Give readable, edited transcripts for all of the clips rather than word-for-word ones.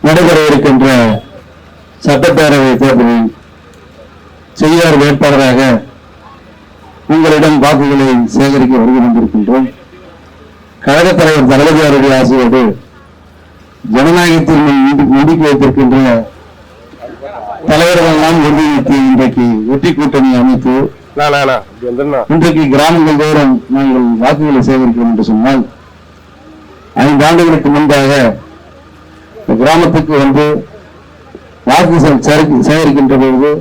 நடைபெற இருக்கின்ற சட்டப்பேரவை தேர்தலில் செய்யார் வேட்பாளராக உங்களிடம் வாக்குகளை சேகரிக்க வருகை வந்திருக்கின்றோம். கழகத் தலைவர் தளபதியாருடைய ஆசையோடு ஜனநாயகத்தில் நம்பிக்கை வைத்திருக்கின்ற தலைவர்கள் எல்லாம் ஒருங்கிணைத்து இன்றைக்கு வெற்றி கூட்டணி அமைத்து இன்றைக்கு கிராமங்கள் தோறும் நாங்கள் வாக்குகளை சேகரிக்கிறோம் என்று சொன்னால் 5 ஆண்டுகளுக்கு முன்பாக கிராமத்துக்கு வந்து வாக்கு சேகரிக்கின்ற பொழுது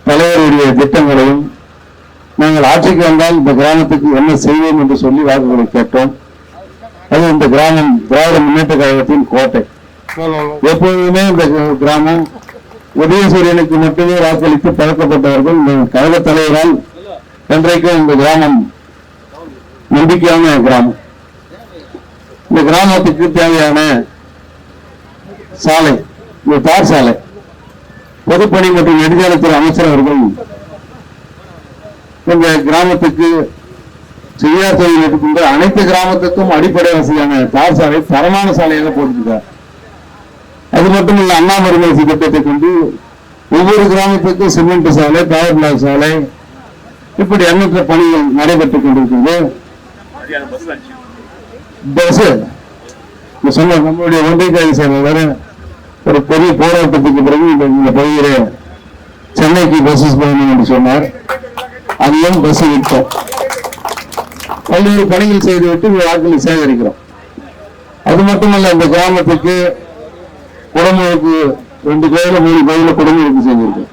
தலைவருடைய திட்டங்களையும் நாங்கள் ஆட்சிக்கு வந்தால் இந்த கிராமத்துக்கு என்ன செய்வோம் என்று சொல்லி வாக்குகளை கேட்டோம். அது இந்த கிராமம் திராவிட முன்னேற்ற கழகத்தின் கோட்டை. எப்போதுமே இந்த கிராமம் உதயசூரியனுக்கு மட்டுமே வாக்களித்து பழக்கப்பட்டவர்கள். இந்த கழக தலைவரால் இன்றைக்கும் இந்த கிராமம் நம்பிக்கையான கிராமம். இந்த கிராமத்துக்கு தேவையான சாலை, இந்த தார் சாலை, பொதுப்பணி மற்றும் நெடுஞ்சாலைத்துறை அமைச்சர் அவர்கள் இந்த கிராமத்துக்கு செய்யார் தொழில் இருக்கின்ற அனைத்து கிராமத்துக்கும் அடிப்படை வசதியான தார் சாலை தரமான சாலையாக போட்டிருக்கிறார். அது மட்டுமல்ல, அண்ணா மறுமலர்ச்சி திட்டத்தை கொண்டு ஒவ்வொரு கிராமத்துக்கும் சிமெண்ட் சாலை, பவர் பிளாக் சாலை, இப்படி எண்ணற்ற பணிகள் நடைபெற்றுக் கொண்டிருக்கிறது. பஸ் சொன்ன நம்மளுடைய ஒன்றிய செயலாளர் ஒரு பெரிய போராட்டத்துக்கு பிறகு இந்த பகுதியில் சென்னைக்கு பஸ்ஸஸ் போகணும் என்று சொன்னார். அதையும் பஸ் விட்டோம். பல்வேறு பணிகள் செய்துவிட்டு வாக்குகளை சேகரிக்கிறோம். அது மட்டுமல்ல, இந்த கிராமத்துக்கு குடமுழுக்கு 2 கோயில 3 கோயில குடமுழுக்கு செஞ்சிருக்கேன்.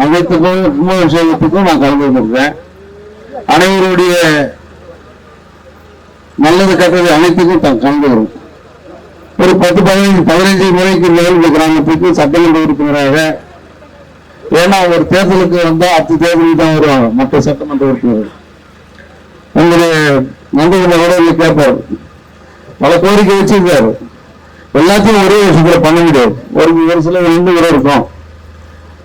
அனைத்து கும்பாபிஷேகத்துக்கும் நான் கலந்து கொண்டிருக்கேன். அனைவருடைய நல்லது கட்டது அனைத்துக்கும் கலந்து வரும். ஒரு 10-15 முறைக்கு மேல் இந்த கிராமத்துக்கு சட்டமன்ற உறுப்பினராக, ஏன்னா ஒரு தேர்தலுக்கு வந்தால் 10 தேர்தலுக்கு தான் வருவாங்க மற்ற சட்டமன்ற உறுப்பினர்கள். உங்களுடைய நண்பர்களை கூட கேட்பார், பல கோரிக்கை வச்சிருக்காரு. எல்லாத்தையும் ஒரே வருஷத்துல பண்ண முடியாது. ஒரு சில 2 கூட இருக்கும்.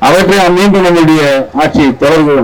அவற்றை மீண்டும் நம்முடைய ஆட்சி தொடர்பு